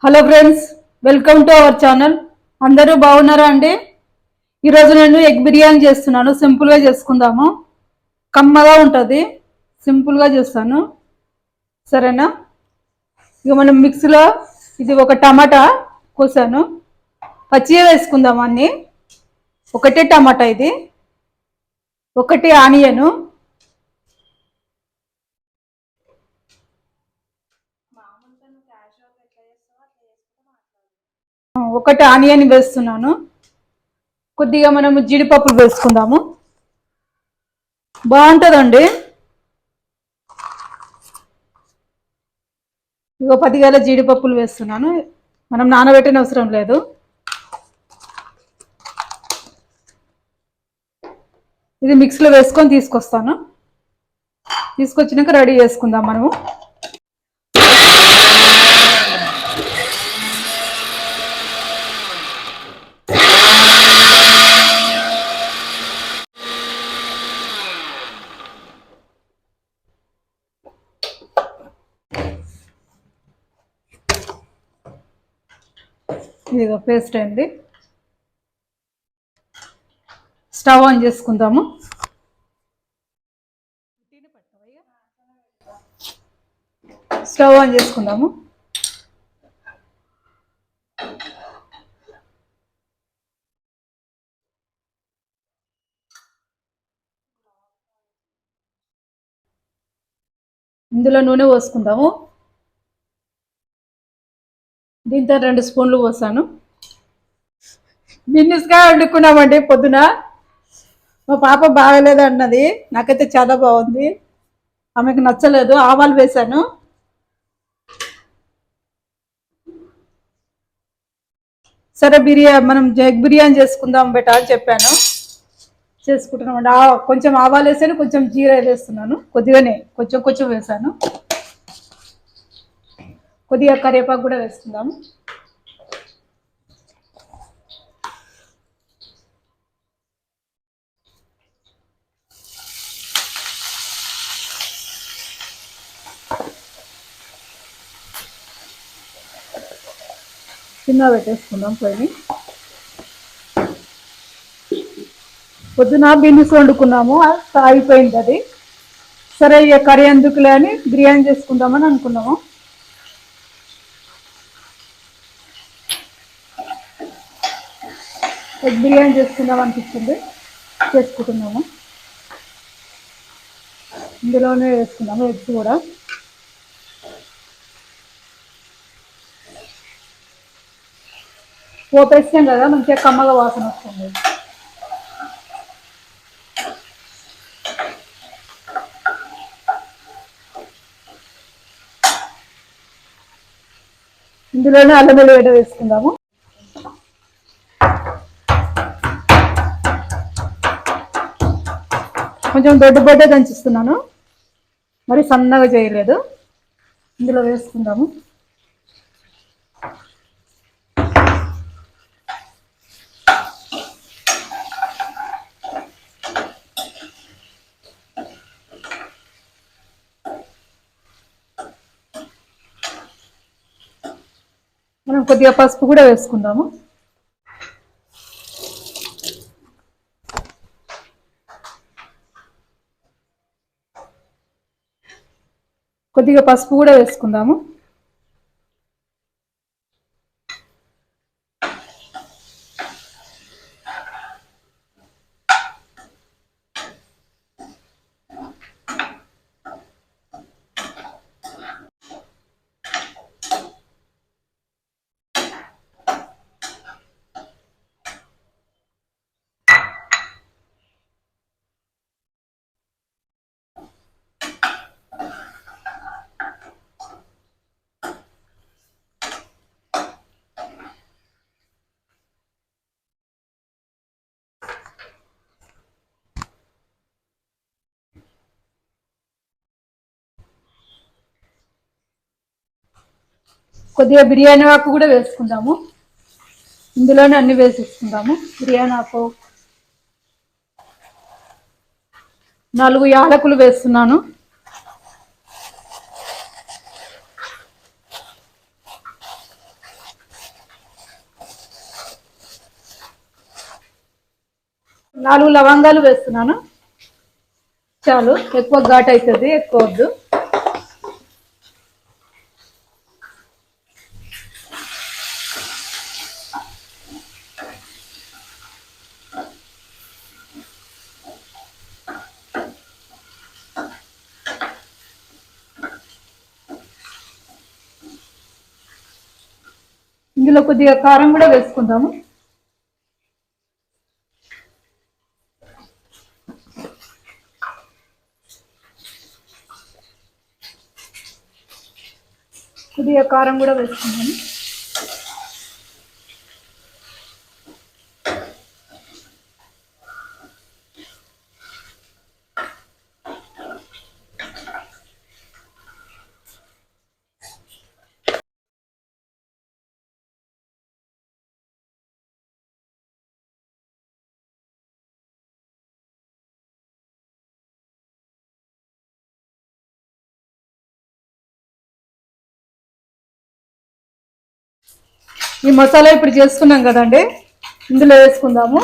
Hello friends, welcome to our channel. అందరూ బాగున్నారా అండి? ఈరోజు నేను ఎగ్ బిర్యానీ చేస్తున్నాను. సింపుల్గా చేసుకుందాము. కమ్మగా ఉంటుంది. సింపుల్గా చేస్తాను, సరేనా? ఇక మనం మిక్సీలో ఇది ఒక టమాటా కోసాను, పచ్చిగా వేసుకుందాం అన్నీ. ఒకటే టమాటా ఇది, ఒకటి ఆనియను, ఒకటి ఆనియన్ వేస్తున్నాను. కొద్దిగా మనము జీడిపప్పులు వేసుకుందాము, బాగుంటుందండి. ఇగో 10 గల జీడిపప్పులు వేస్తున్నాను. మనం నానబెట్టిన అవసరం లేదు. ఇది మిక్సీలో వేసుకొని తీసుకొస్తాను. తీసుకొచ్చినాక రెడీ చేసుకుందాం మనము. ఇదిగో పేస్ట్ అయింది. స్టవ్ ఆన్ చేసుకుందాము. స్టవ్ ఆన్ చేసుకుందాము. ఇందులో నూనె పోసుకుందాము. దీంతో 2 స్పూన్లు పోసాను. బిన్నెస్గా వండుకున్నామండి పొద్దున. మా పాప బాగలేదు అన్నది, నాకైతే చాలా బాగుంది. ఆమెకు నచ్చలేదు. ఆవాలు వేసాను. సరే మనం ఎగ్ బిర్యానీ చేసుకుందాం బెట అని చెప్పాను. చేసుకుంటున్నామండి. కొంచెం ఆవాలు వేసాను, కొంచెం జీరా వేస్తున్నాను. కొద్దిగానే కొంచెం కొంచెం వేసాను. కొద్దిగా కరివేపాకు కూడా వేసుకుందాము. చిన్న పెట్టేసుకుందాం పొయ్యిని. పొద్దున బిన్నెస్ వండుకున్నాము, అయిపోయింది అది. సరే ఇక కర్రీ ఎందుకులే అని బిర్యానీ చేసుకుందామని అనుకున్నాము. ఎగ్ బిర్యానీ చేసుకుందాం అనిపిస్తుంది, చేసుకుంటున్నాము. ఇందులోనే వేసుకున్నాము ఎగ్స్ కూడా. పోపేస్తాం కదా, మంచిగా కమ్మగా వాసన వస్తుంది. ఇందులోనే అల్లం వెల్లిగడ్డ వేసుకుందాము. కొంచెం దొడ్డు దంచిస్తున్నాను, మరి సన్నగా చేయలేదు. ఇందులో వేసుకుందాము. మనం కొద్దిగా పసుపు కూడా వేసుకుందాము. కొద్దిగా పసుపు కూడా వేసుకుందాము. కొద్దిగా బిర్యానీ ఆకు కూడా వేసుకుందాము. ఇందులోనే అన్ని వేసేసుకుందాము. బిర్యానీ ఆకు, 4 యాలకులు వేస్తున్నాను. 4 లవంగాలు వేస్తున్నాను. చాలు, ఎక్కువ ఘాట్ అవుతుంది, ఎక్కువ వద్దు. ఇందులో కొద్దిగా కారం కూడా వేసుకుందాము. కొద్దిగా కారం కూడా వేసుకుందాము. ఈ మసాలా ఇప్పుడు చేసుకున్నాం కదండి, ఇందులో వేసుకుందాము.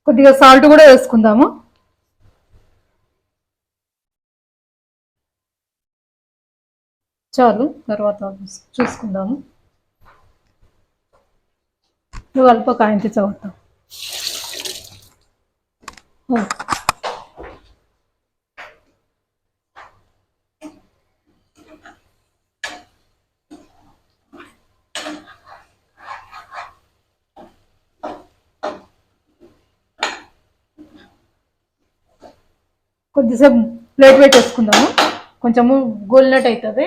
కొద్దిగా సాల్ట్ కూడా వేసుకుందాము. చాలు, తర్వాత చూసుకుందాము. నువ్వు అల్ప కాయంతి చదువుతావు. కొద్దిసేపు ప్లేట్ పెట్టేసుకుందాము, కొంచెము గోలినట్టు అవుతుంది.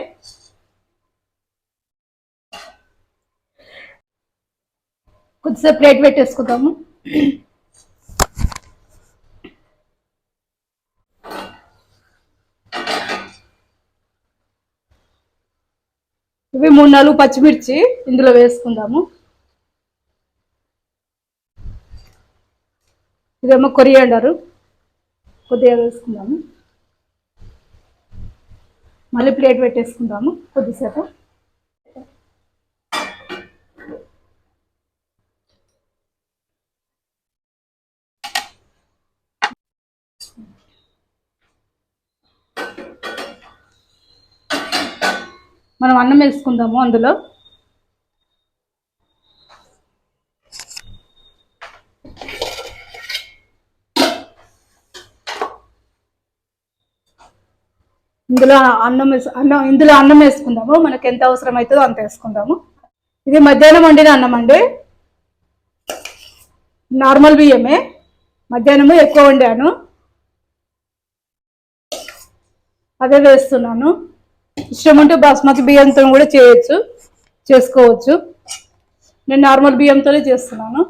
కొద్దిసేపు ప్లేట్ పెట్టేసుకుందాము. ఇవి 3-4 పచ్చిమిర్చి ఇందులో వేసుకుందాము. ఇదేమో కొరియాండరు, కొద్దిగా వేసుకుందాము. మళ్ళీ ప్లేట్ పెట్టేసుకుందాము కొద్దిసేపు. మనం అన్నం వేసుకుందాము. అందులో ఇందులో అన్నం వేసుకుందాము. మనకు ఎంత అవసరం అవుతుందో అంత వేసుకుందాము. ఇది మధ్యాహ్నం వండిన అన్నం అండి, నార్మల్ బియ్యమే. మధ్యాహ్నము ఎక్కువ వండాను, అదే వేస్తున్నాను. ఇష్టం ఉంటే బాస్మతి బియ్యంతో కూడా చేసుకోవచ్చు. నేను నార్మల్ బియ్యంతోనే చేస్తున్నాను.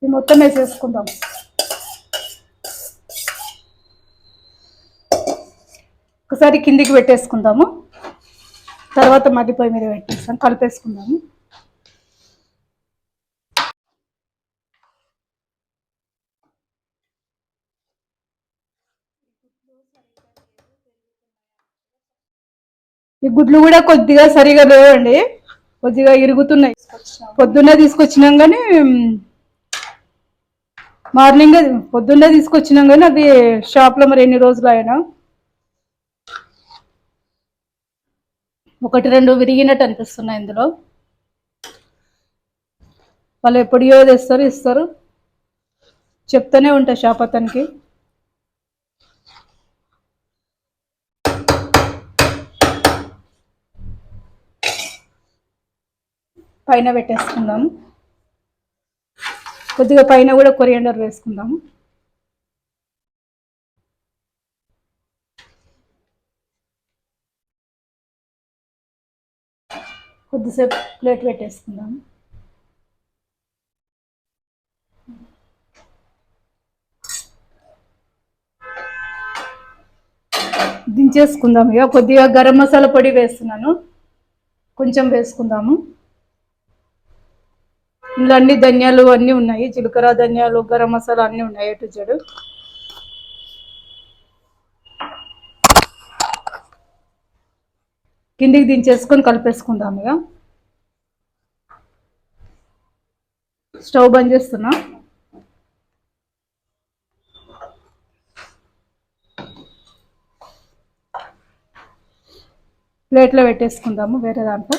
ఇది మొత్తం వేసేసుకుందాం. ఒకసారి కిందికి పెట్టేసుకుందాము, తర్వాత మధ్య పొయ్యి మీద పెట్టేస్తాం, కలిపేసుకుందాము. ఈ గుడ్లు కూడా కొద్దిగా సరిగా లేవండి, కొద్దిగా ఇరుగుతున్నాయి. పొద్దున్నే తీసుకొచ్చినాం కానీ పొద్దున్నే తీసుకొచ్చినాం కానీ అది షాప్లో మరి ఎన్ని రోజులు అయినా 1-2 విరిగినట్టు అనిపిస్తున్నాయి. ఇందులో వాళ్ళు ఎప్పుడో తెస్తారు, ఇస్తారు, చెప్తూనే ఉంటాయి షాప్ అతనికి. పైన పెట్టేసుకుందాము. కొద్దిగా పైన కూడా కొరియాండర్ వేసుకుందాము. కొద్దిసేపు ప్లేట్ పెట్టేసుకుందాము. దించేసుకుందాము. ఇక కొద్దిగా గరం మసాలా పొడి వేస్తున్నాను, కొంచెం వేసుకుందాము. ఇందులో అన్ని ధనియాలు అన్నీ ఉన్నాయి, జీలకర్ర ధనియాలు గరం మసాలా అన్నీ ఉన్నాయి, ఎటు చెడు. కిందికి దించేసుకొని కలిపేసుకుందాము. ఇక స్టవ్ బంద్ చేస్తున్నా. ప్లేట్లో పెట్టేసుకుందాము వేరే దాంట్లో.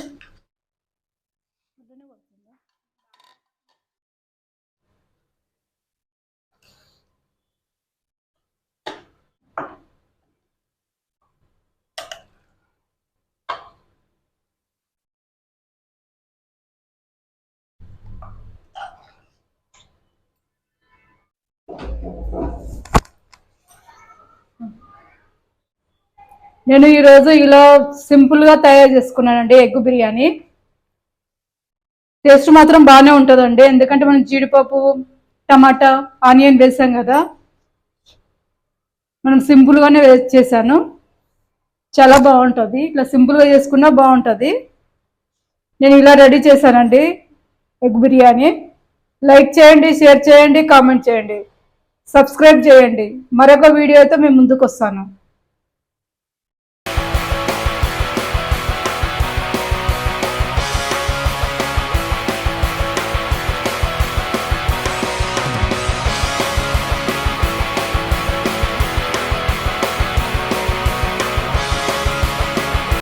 నేను ఈరోజు ఇలా సింపుల్గా తయారు చేసుకున్నానండి ఎగ్ బిర్యానీ. టేస్ట్ మాత్రం బాగానే ఉంటుందండి, ఎందుకంటే మనం జీడిపప్పు టమాటా ఆనియన్ వేసాం కదా, మనం సింపుల్గానే చేశాను. చాలా బాగుంటుంది, ఇట్లా సింపుల్గా చేసుకున్నా బాగుంటుంది. నేను ఇలా రెడీ చేశానండి ఎగ్ బిర్యానీ. లైక్ చేయండి, షేర్ చేయండి, కామెంట్ చేయండి, సబ్స్క్రైబ్ చేయండి. మరొక వీడియోతో మేము ముందుకు వస్తాను.